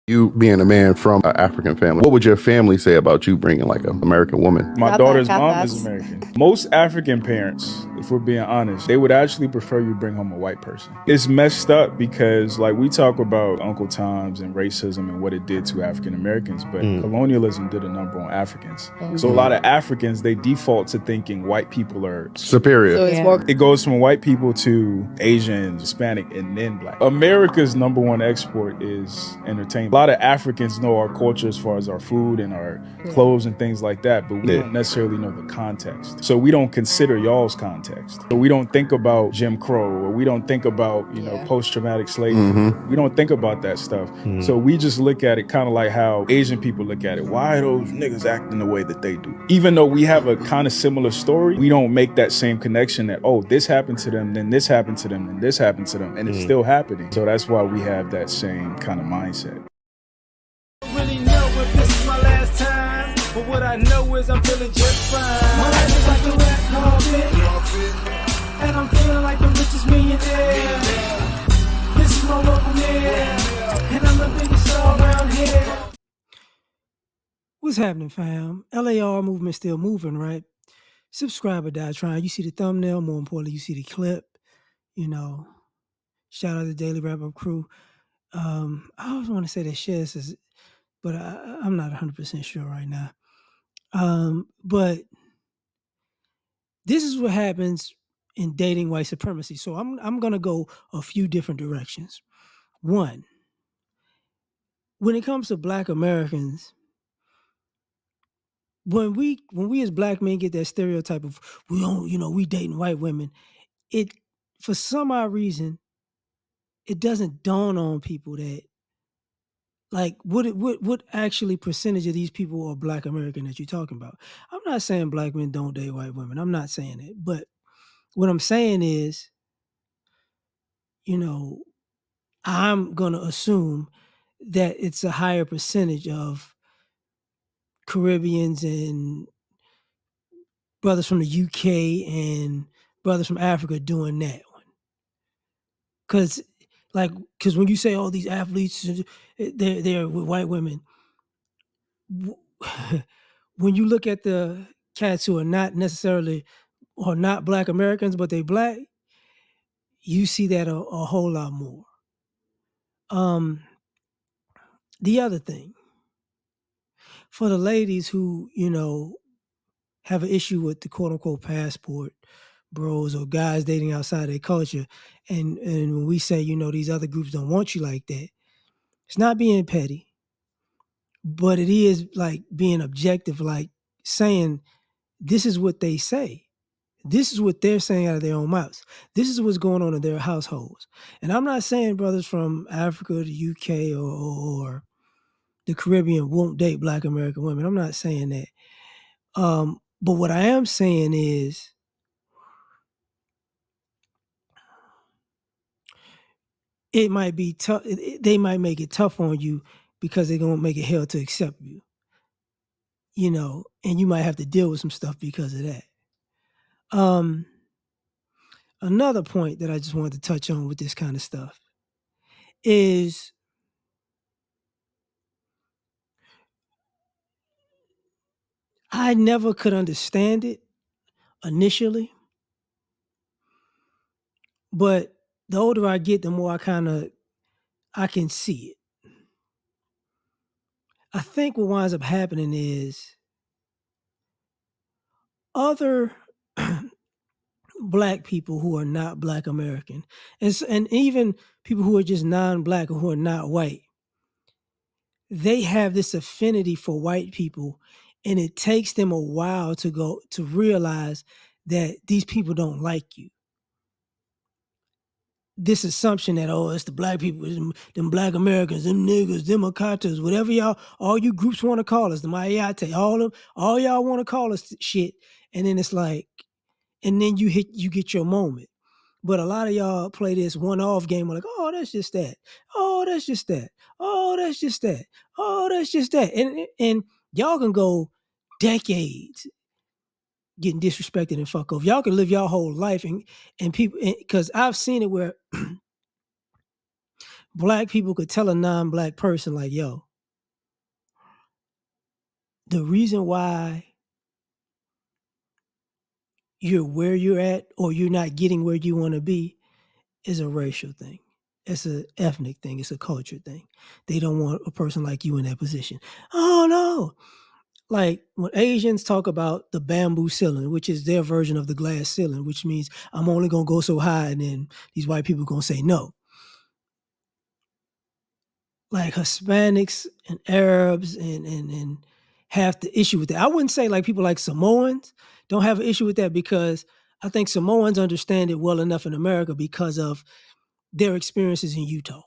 You being a man from an African family, what would your family say about you bringing like an American woman? My daughter's mom is American. Most African parents, if we're being honest, they would actually prefer you bring home a white person. It's messed up because like we talk about Uncle Tom's and racism and what it did to African Americans, but colonialism did a number on Africans. So a lot of Africans, they default to thinking white people are Superior. So it's more. it goes from white people to Asians, Hispanic, and then black. America's number one export is entertainment. A lot of Africans know our culture as far as our food and our clothes and things like that, but we don't necessarily know the context. So we don't consider y'all's context. So we don't think about Jim Crow, or we don't think about, post-traumatic slavery. We don't think about that stuff. So we just look at it kind of like how Asian people look at it. Why are those niggas acting the way that they do? Even though we have a kind of similar story, we don't make that same connection that, oh, this happened to them, then this happened to them, then this happened to them, and it's still happening. So that's why we have that same kind of mindset. Really know if this is my last time, but what I know is I'm feeling just fine. My life is like a red carpet, and I'm feeling like the richest millionaire. This is my local mayor, and I'm the biggest star around here. What's happening, fam? L.A.R movement still moving, right? Subscribe or die trying. You see the thumbnail, more importantly, you see the clip. Shout out to the Daily Wrap Up crew. I always want to say that shares is, but I'm not 100% sure right now. But this is what happens in dating white supremacy. So I'm gonna go a few different directions. One, when it comes to Black Americans, when we as Black men get that stereotype of we dating white women, it for some odd reason it doesn't dawn on people that like what actually percentage of these people are Black American that you're talking about. I'm not saying Black men don't date white women. I'm not saying it, but what I'm saying is, I'm gonna assume that it's a higher percentage of Caribbeans and brothers from the UK and brothers from Africa doing that one. Because when you say all these athletes, they're with white women. When you look at the cats who are not necessarily or not Black Americans, but they Black, you see that a whole lot more. The other thing, for the ladies who, have an issue with the quote unquote passport bros or guys dating outside their culture, and when we say, these other groups don't want you like that, it's not being petty, but it is like being objective, like saying this is what they say. This is what they're saying out of their own mouths. This is what's going on in their households. And I'm not saying brothers from Africa, the UK, or the Caribbean won't date Black American women. I'm not saying that. But what I am saying is it might be tough. They might make it tough on you because they're going to make it hell to accept you, and you might have to deal with some stuff because of that. Another point that I just wanted to touch on with this kind of stuff is I never could understand it initially, but the older I get, the more I can see it. I think what winds up happening is other Black people who are not Black American, and even people who are just non-Black or who are not white, they have this affinity for white people, and it takes them a while to realize that these people don't like you. This assumption that, oh, it's the Black people, them Black Americans, them niggas, them Akatas, whatever all you groups want to call us, the Mayate, all y'all want to call us shit. And then it's like, and then you get your moment. But a lot of y'all play this one-off game like, oh, that's just that. Oh, that's just that. Oh, that's just that. Oh, that's just that. And y'all can go decades getting disrespected and fuck off. Y'all can live y'all whole life and people, because I've seen it where black people could tell a non-black person like, yo, the reason why you're where you're at or you're not getting where you want to be is a racial thing. It's an ethnic thing. It's a culture thing. They don't want a person like you in that position. Oh no. Like when Asians talk about the bamboo ceiling, which is their version of the glass ceiling, which means I'm only gonna go so high, and then these white people gonna say no. Like Hispanics and Arabs and have the issue with that. I wouldn't say like people like Samoans don't have an issue with that, because I think Samoans understand it well enough in America because of their experiences in Utah.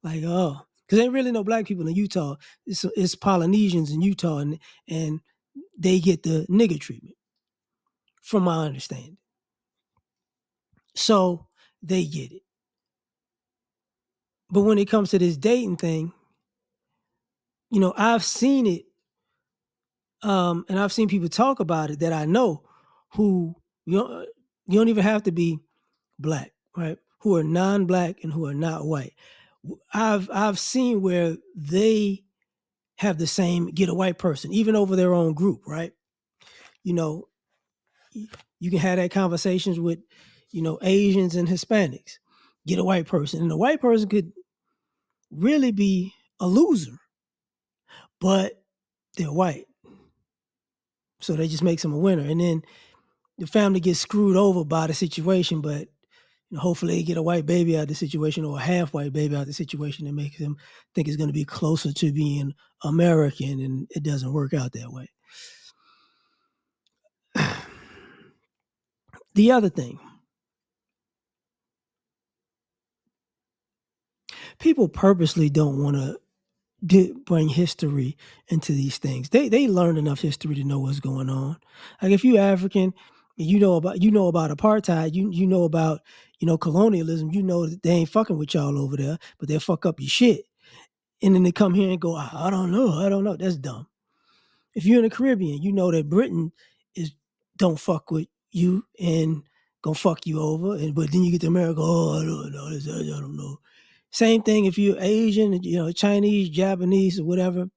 Like, oh, because there ain't really no black people in Utah. It's Polynesians in Utah, and they get the nigger treatment, from my understanding. So they get it. But when it comes to this dating thing, I've seen it, and I've seen people talk about it that I know who you don't even have to be black, right? Who are non-black and who are not white. I've seen where they have the same, get a white person, even over their own group, right? You can have that conversations with, Asians and Hispanics, get a white person. And the white person could really be a loser, but they're white. So they just makes them a winner. And then the family gets screwed over by the situation, but hopefully they get a white baby out of the situation, or a half white baby out of the situation, that makes them think it's going to be closer to being American, and it doesn't work out that way. The other thing, people purposely don't want to bring history into these things. They learned enough history to know what's going on. Like if you're African, and you know about apartheid, you know about colonialism, you know that they ain't fucking with y'all over there, but they'll fuck up your shit. And then they come here and go, I don't know. That's dumb. If you're in the Caribbean, you know that Britain is don't fuck with you and gonna fuck you over. But then you get to America, I don't know. I don't know. Same thing if you're Asian, Chinese, Japanese, or whatever.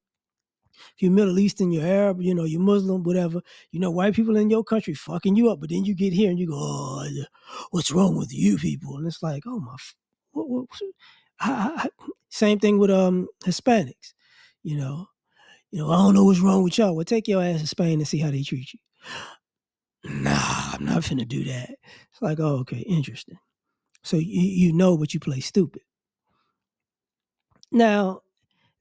If you're Middle Eastern, you're Arab, you're Muslim, whatever. White people in your country fucking you up, but then you get here and you go, oh, what's wrong with you people? And it's like, oh my, what, same thing with Hispanics. I don't know what's wrong with y'all. Well, take your ass to Spain and see how they treat you. Nah, I'm not finna do that. It's like, oh, okay, interesting. So but you play stupid. Now,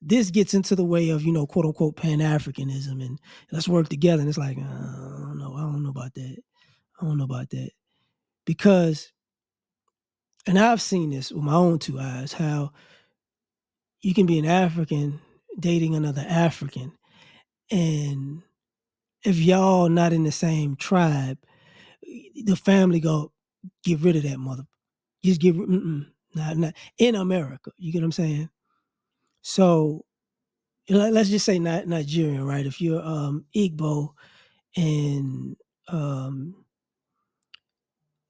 this gets into the way of, quote unquote Pan-Africanism and let's work together. And it's like, I don't know about that. Because, and I've seen this with my own two eyes, how you can be an African dating another African. And if y'all not in the same tribe, the family go, get rid of that mother. Just not in America. You get what I'm saying? So let's just say not Nigerian, right? If you're Igbo and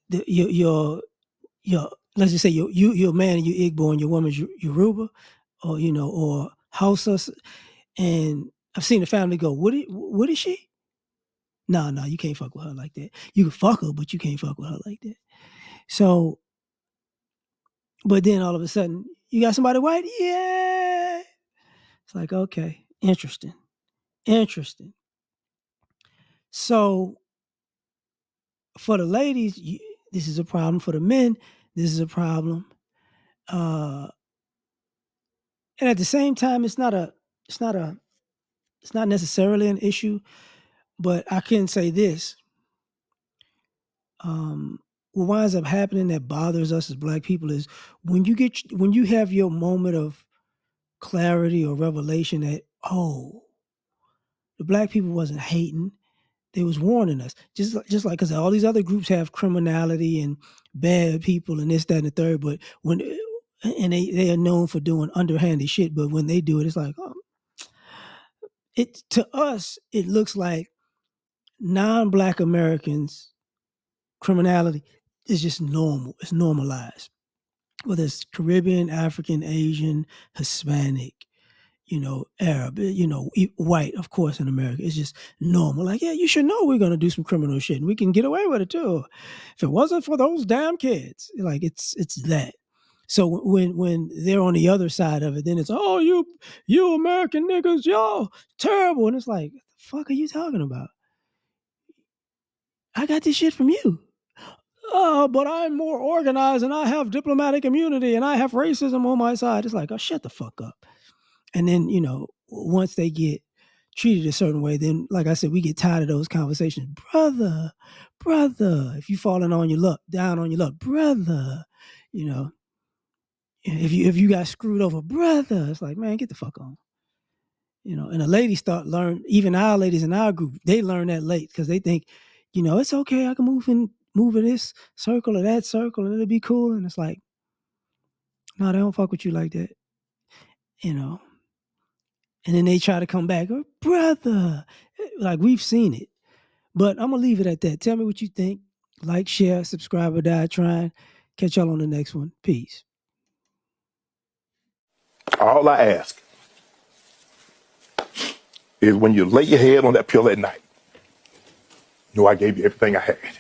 your let's just say you're a man and you're Igbo and your woman's Yoruba, or or Hausa, and I've seen the family go, what is she? No, you can't fuck with her like that. You can fuck her, but you can't fuck with her like that. So, but then all of a sudden, you got somebody white? Yeah. It's like, okay, interesting. So, for the ladies, this is a problem. For the men, this is a problem. And at the same time, it's not necessarily an issue, but I can say this. What winds up happening that bothers us as black people is when you have your moment of clarity or revelation that, oh, the black people wasn't hating, they was warning us. Just like, because all these other groups have criminality and bad people and this, that, and the third, but they are known for doing underhanded shit, but when they do it, it's like, oh, to us, it looks like non-black Americans criminality is just normal. It's normalized. whether it's Caribbean, African, Asian, Hispanic, Arab, white, of course, in America. It's just normal. Like, yeah, you should know we're going to do some criminal shit and we can get away with it too. If it wasn't for those damn kids, like it's that. So when they're on the other side of it, then it's, oh, you American niggas, y'all terrible. And it's like, what the fuck are you talking about? I got this shit from you. Oh, but I'm more organized and I have diplomatic immunity and I have racism on my side. It's like, oh, shut the fuck up. And then, once they get treated a certain way, then, like I said, we get tired of those conversations. Brother, if you falling on your luck, down on your luck, brother, if you got screwed over, brother, it's like, man, get the fuck on. And the ladies even our ladies in our group, they learn that late because they think, it's okay, I can move in this circle or that circle and it'll be cool. And it's like, no, they don't fuck with you like that. And then they try to come back, oh, brother. Like, we've seen it. But I'm going to leave it at that. Tell me what you think. Like, share, subscribe, or die trying. Catch y'all on the next one. Peace. All I ask is when you lay your head on that pillow at night, know I gave you everything I had.